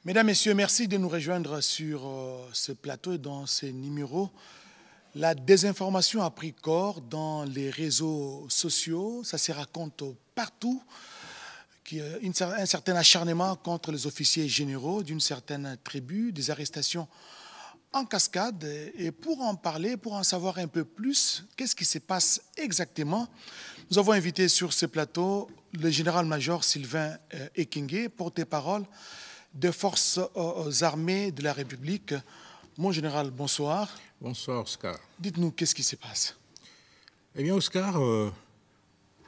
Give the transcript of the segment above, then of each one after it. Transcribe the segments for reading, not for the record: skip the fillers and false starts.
Mesdames, Messieurs, merci de nous rejoindre sur ce plateau et dans ces numéros. La désinformation a pris corps dans les réseaux sociaux, ça se raconte partout, un certain acharnement contre les officiers généraux d'une certaine tribu, des arrestations en cascade. Et pour en parler, pour en savoir un peu plus, qu'est-ce qui se passe exactement, nous avons invité sur ce plateau le général-major Sylvain Ekenge, porte-parole des forces armées de la République. Mon général, bonsoir. Bonsoir, Oscar. Dites-nous, qu'est-ce qui se passe? Eh bien, Oscar,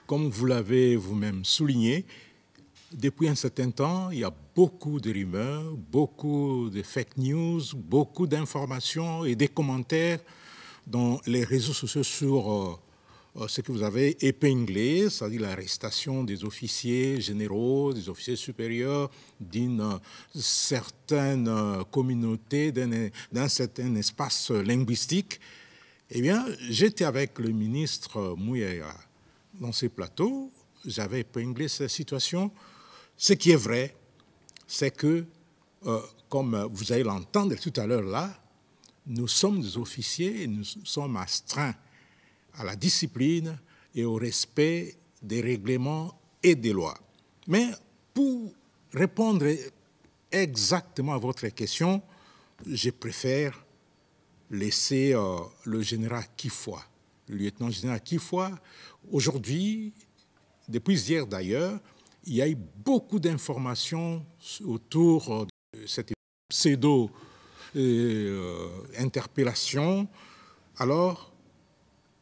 comme vous l'avez vous-même souligné, depuis un certain temps, il y a beaucoup de rumeurs, beaucoup de fake news, beaucoup d'informations et des commentaires dans les réseaux sociaux sur ce que vous avez épinglé, c'est-à-dire l'arrestation des officiers généraux, des officiers supérieurs d'une certaine communauté, d'un certain espace linguistique. Eh bien, j'étais avec le ministre Mouyaya dans ces plateaux, j'avais épinglé cette situation. Ce qui est vrai, c'est que, comme vous allez l'entendre tout à l'heure là, nous sommes des officiers et nous sommes astreints à la discipline et au respect des règlements et des lois. Mais pour répondre exactement à votre question, je préfère laisser le général Kifoua, le lieutenant-général Kifoua. Aujourd'hui, depuis hier d'ailleurs, il y a eu beaucoup d'informations autour de cette pseudo-interpellation. Alors,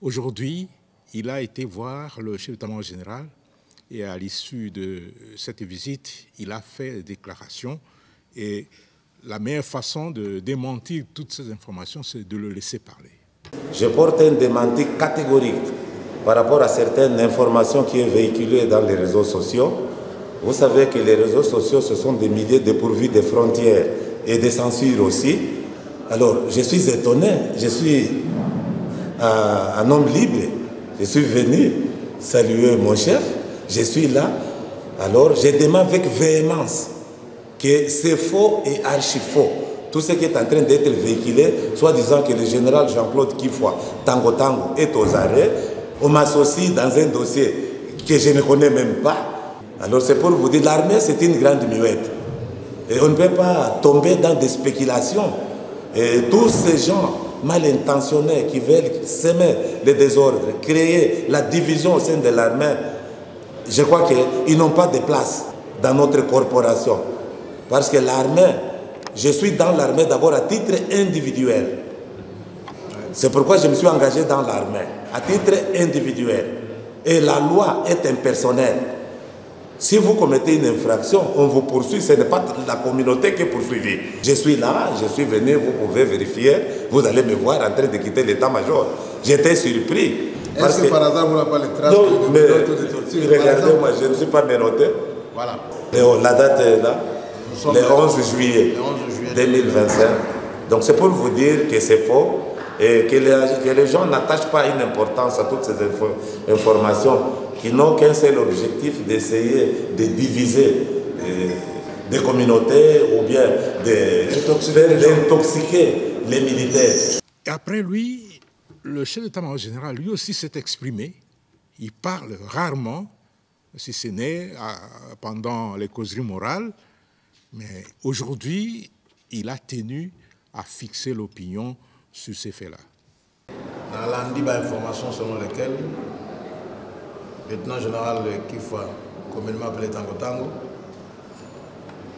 aujourd'hui, il a été voir le chef d'état-major général et à l'issue de cette visite, il a fait des déclarations. Et la meilleure façon de démentir toutes ces informations, c'est de le laisser parler. Je porte un démenti catégorique par rapport à certaines informations qui sont véhiculées dans les réseaux sociaux. Vous savez que les réseaux sociaux, ce sont des milliers dépourvus de frontières et de censure aussi. Alors, je suis étonné, je suis un homme libre. Je suis venu saluer mon chef, je suis là. Alors, je demande avec véhémence que c'est faux et archi-faux. Tout ce qui est en train d'être véhiculé, soit disant que le général Jean-Claude Kifoua, Tango Tango, est aux arrêts. On m'associe dans un dossier que je ne connais même pas. Alors c'est pour vous dire, l'armée c'est une grande muette. Et on ne peut pas tomber dans des spéculations. Et tous ces gens mal intentionnés qui veulent semer le désordre, créer la division au sein de l'armée, je crois qu'ils n'ont pas de place dans notre corporation. Parce que l'armée, je suis dans l'armée d'abord à titre individuel. C'est pourquoi je me suis engagé dans l'armée, à titre individuel. Et la loi est impersonnelle. Si vous commettez une infraction, on vous poursuit, ce n'est pas la communauté qui est poursuivie. Je suis là, je suis venu, vous pouvez vérifier, vous allez me voir en train de quitter l'état-major. J'étais surpris. Est-ce que par hasard, vous n'avez pas les traces de torture? Regardez-moi, je ne suis pas menotté. Voilà. Et la date est là, le 11 juillet 2025. Donc c'est pour vous dire que c'est faux et que les gens n'attachent pas une importance à toutes ces informations qui n'ont qu'un seul objectif d'essayer de diviser des communautés ou bien d'intoxiquer les militaires. Et après lui, le chef d'état-major général, lui aussi s'est exprimé. Il parle rarement, si ce n'est pendant les causeries morales, mais aujourd'hui, il a tenu à fixer l'opinion sur ces faits-là. Dans l'andi, il y a des informations selon lesquelles le lieutenant général Kifoua, communément appelé Tango Tango,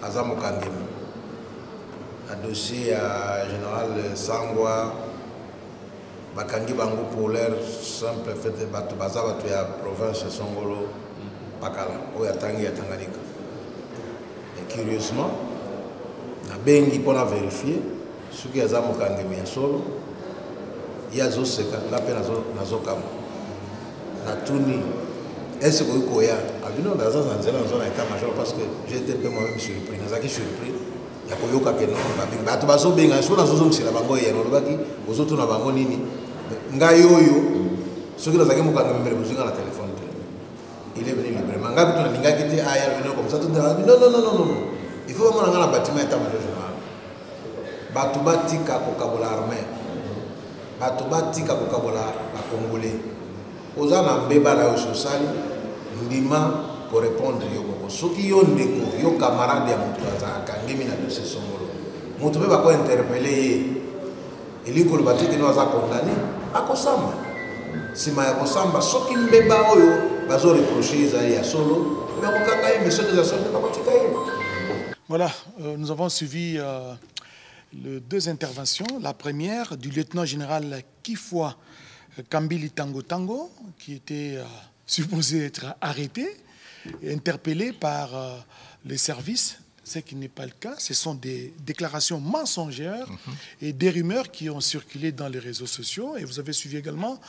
Azam Okangemi, a dossier à général Sangwa, Bakangi Bango pour l'air simple fait de Batubaza, la province Songolo, Bakala, où il y a Tangi et Tanganyika. Et curieusement, na bengi pour vérifier ce qui est Azam Okangemi à solo, il y a Zoseka, la peine à Zokam. Na Tuni. Est-ce que vous avez dans un état-major parce que j'étais un peu moi-même surpris. Je suis surpris. Il y a des gens qui ont été là. Il est venu librement. Non. Il faut vraiment un bâtiment état-major général. Batouba tika kokabola armée. Batouba tika kokabola la Congolais. Oza na mbeba la ososali ndima pour répondre yoko. Soki yo ndeko yo camarade ya mutu azaka ngemi na dossier songolo. Mutu be ba ko interpeller ye. Eliko le batiki no aza condamné akosamba. Sima ya kosamba soki mbeba oyo bazo reprocher ezali ya solo ba kokanga ye monsieur de la sorte ba kotika ye. Voilà, nous avons suivi les deux interventions. La première du lieutenant-général Kifwa Kambili Tango Tango, qui était supposé être arrêté et interpellé par les services, ce qui n'est pas le cas. Ce sont des déclarations mensongères et des rumeurs qui ont circulé dans les réseaux sociaux. Et vous avez suivi également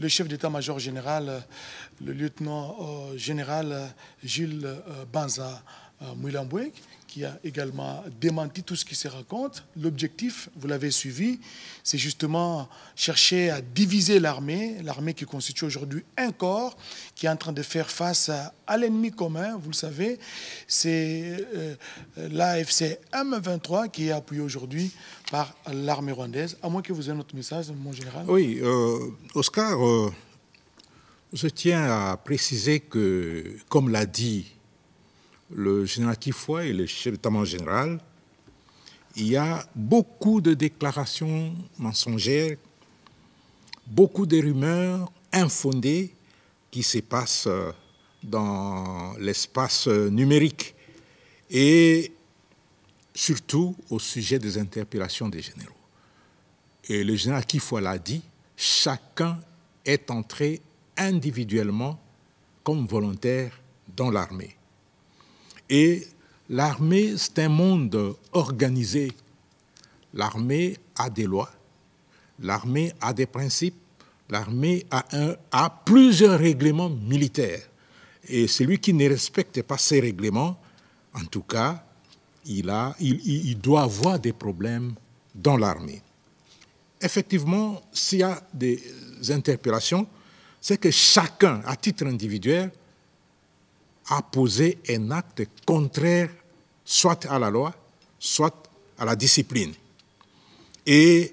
le chef d'état-major général, le lieutenant-général Gilles Banza Mouilambouek, qui a également démenti tout ce qui se raconte. L'objectif, vous l'avez suivi, c'est justement chercher à diviser l'armée qui constitue aujourd'hui un corps, qui est en train de faire face à l'ennemi commun, vous le savez, c'est l'AFC M23 qui est appuyé aujourd'hui par l'armée rwandaise. À moins que vous ayez un autre message, mon général. Oui, Oscar, je tiens à préciser que, comme l'a dit le général Kifwa et le chef d'état-major général, il y a beaucoup de déclarations mensongères, beaucoup de rumeurs infondées qui se passent dans l'espace numérique et surtout au sujet des interpellations des généraux. Et le général Kifwa l'a dit, chacun est entré individuellement comme volontaire dans l'armée. Et l'armée, c'est un monde organisé. L'armée a des lois, l'armée a des principes, l'armée a plusieurs règlements militaires. Et celui qui ne respecte pas ces règlements, en tout cas, il doit avoir des problèmes dans l'armée. Effectivement, s'il y a des interpellations, c'est que chacun, à titre individuel, a posé un acte contraire soit à la loi, soit à la discipline. Et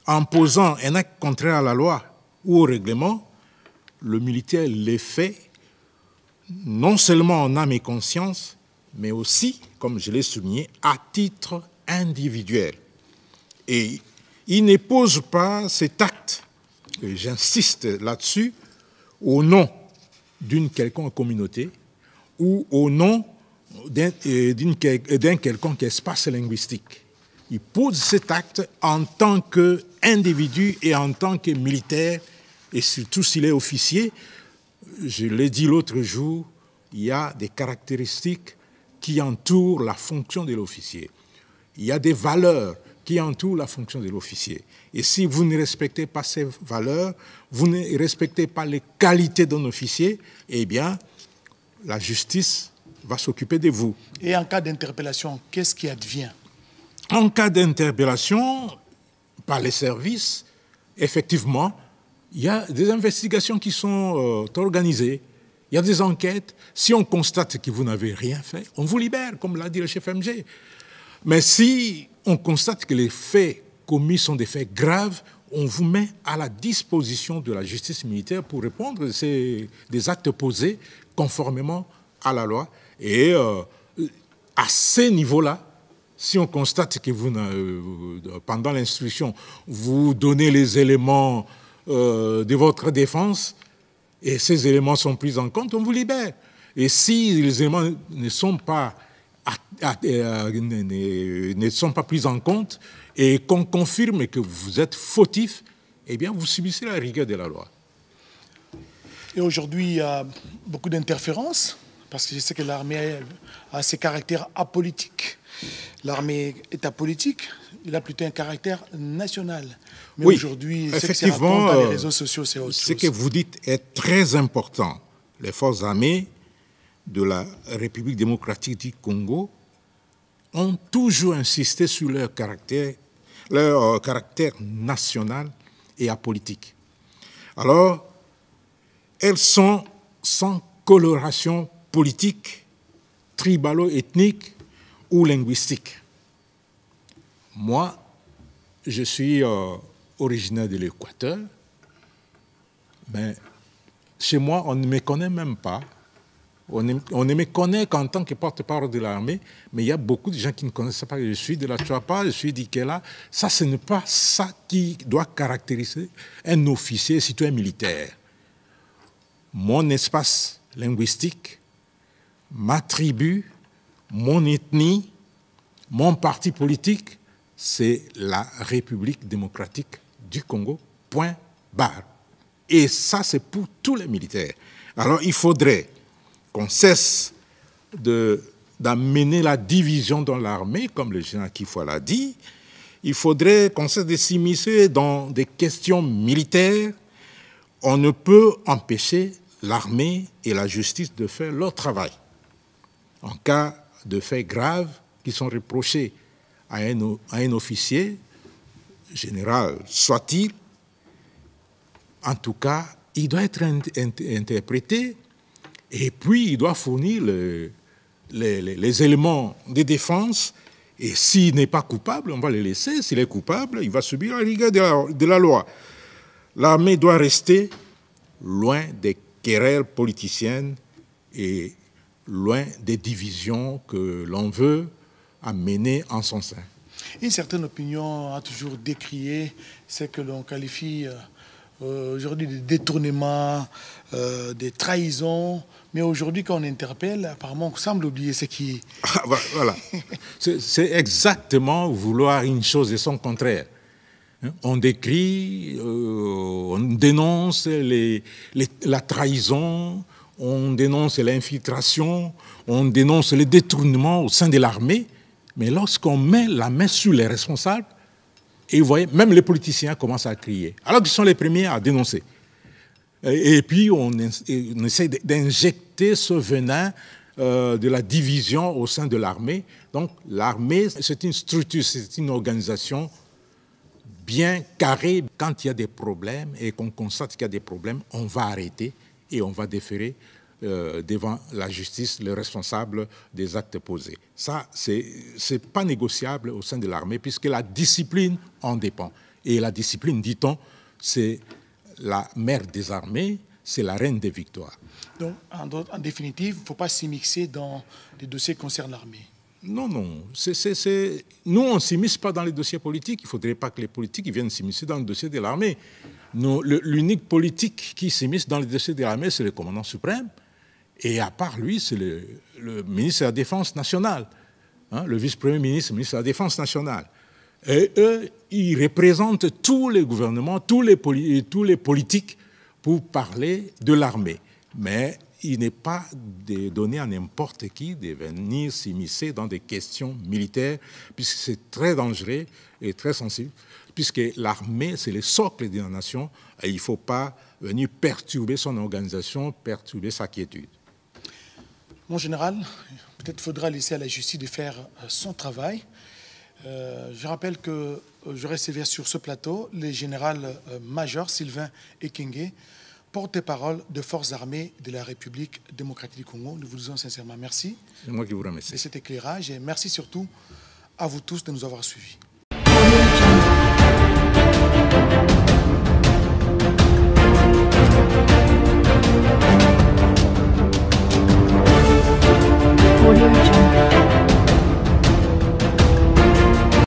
en posant un acte contraire à la loi ou au règlement, le militaire le fait non seulement en âme et conscience, mais aussi, comme je l'ai souligné, à titre individuel. Et il ne pose pas cet acte, et j'insiste là-dessus, au nom d'une quelconque communauté ou au nom d'un quelconque espace linguistique. Il pose cet acte en tant qu'individu et en tant que militaire, et surtout s'il est officier. Je l'ai dit l'autre jour, il y a des caractéristiques qui entourent la fonction de l'officier. Il y a des valeurs qui entourent la fonction de l'officier. Et si vous ne respectez pas ces valeurs, vous ne respectez pas les qualités d'un officier, eh bien, la justice va s'occuper de vous. Et en cas d'interpellation, qu'est-ce qui advient? En cas d'interpellation par les services, effectivement, il y a des investigations qui sont organisées. Il y a des enquêtes. Si on constate que vous n'avez rien fait, on vous libère, comme l'a dit le chef MG. Mais si on constate que les faits commis sont des faits graves, on vous met à la disposition de la justice militaire pour répondre des actes posés conformément à la loi. Et à ce niveau-là, si on constate que vous, pendant l'instruction, vous donnez les éléments de votre défense et ces éléments sont pris en compte, on vous libère. Et si les éléments ne sont pas pris en compte et qu'on confirme que vous êtes fautif, eh bien, vous subissez la rigueur de la loi. Et aujourd'hui, il y a beaucoup d'interférences, parce que je sais que l'armée a ses caractères apolitiques. L'armée est apolitique, il a plutôt un caractère national. Mais oui, aujourd'hui, effectivement, dans les réseaux sociaux, c'est autre chose. Ce que vous dites est très important. Les forces armées de la République démocratique du Congo ont toujours insisté sur leur caractère national et apolitique. Alors, elles sont sans coloration politique, tribalo-ethnique ou linguistique. Moi, je suis originaire de l'Équateur, mais chez moi, on ne me connaît même pas. On ne me connaît qu'en tant que porte-parole de l'armée, mais il y a beaucoup de gens qui ne connaissent pas que je suis de la Chuapa, je suis d'Ikela. Ça, ce n'est pas ça qui doit caractériser un officier citoyen militaire. Mon espace linguistique, ma tribu, mon ethnie, mon parti politique, c'est la République démocratique du Congo, point barre. Et ça, c'est pour tous les militaires. Alors, il faudrait qu'on cesse d'amener la division dans l'armée, comme le général Kifoua l'a dit. Il faudrait qu'on cesse de s'immiscer dans des questions militaires. On ne peut empêcher l'armée et la justice de faire leur travail. En cas de faits graves qui sont reprochés à un officier, général soit-il, en tout cas, il doit être interprété et puis il doit fournir les éléments de défense. Et s'il n'est pas coupable, on va le laisser. S'il est coupable, il va subir la rigueur de la loi. L'armée doit rester loin des querelles politiciennes et loin des divisions que l'on veut amener en son sein. Une certaine opinion a toujours décrié ce que l'on qualifie aujourd'hui de détournement, des trahisons. Mais aujourd'hui, quand on interpelle, apparemment, on semble oublier ce qui... Ah, voilà. C'est exactement vouloir une chose et son contraire. On décrit, on dénonce la trahison, on dénonce l'infiltration, on dénonce le détournement au sein de l'armée. Mais lorsqu'on met la main sur les responsables, et vous voyez, même les politiciens commencent à crier, alors qu'ils sont les premiers à dénoncer. Et puis, on essaie d'injecter ce venin de la division au sein de l'armée. Donc, l'armée, c'est une structure, c'est une organisation bien carrée. Quand il y a des problèmes et qu'on constate qu'il y a des problèmes, on va arrêter et on va déférer devant la justice le responsable des actes posés. Ça, c'est pas négociable au sein de l'armée puisque la discipline en dépend. Et la discipline, dit-on, c'est la mère des armées, c'est la reine des victoires. Donc, en définitive, il ne faut pas s'immiscer dans les dossiers qui concernent l'armée. Non. Nous, on ne s'immisce pas dans les dossiers politiques. Il ne faudrait pas que les politiques viennent s'immiscer dans le dossier de l'armée. L'unique politique qui s'immisce dans les dossiers de l'armée, c'est le commandant suprême. Et à part lui, c'est le ministre de la Défense nationale, le vice-premier ministre, ministre de la Défense nationale. Et eux, ils représentent tous les gouvernements, tous les politiques pour parler de l'armée. Mais il n'est pas donné à n'importe qui de venir s'immiscer dans des questions militaires, puisque c'est très dangereux et très sensible, puisque l'armée, c'est le socle de la nation, et il ne faut pas venir perturber son organisation, perturber sa quiétude. Mon général, peut-être faudra laisser à la justice de faire son travail. Je rappelle que je recevais sur ce plateau le général-major Sylvain Ekenge, porte-parole de forces armées de la République démocratique du Congo. Nous vous disons sincèrement merci. C'est moi qui vous remercie. De cet éclairage et merci surtout à vous tous de nous avoir suivis.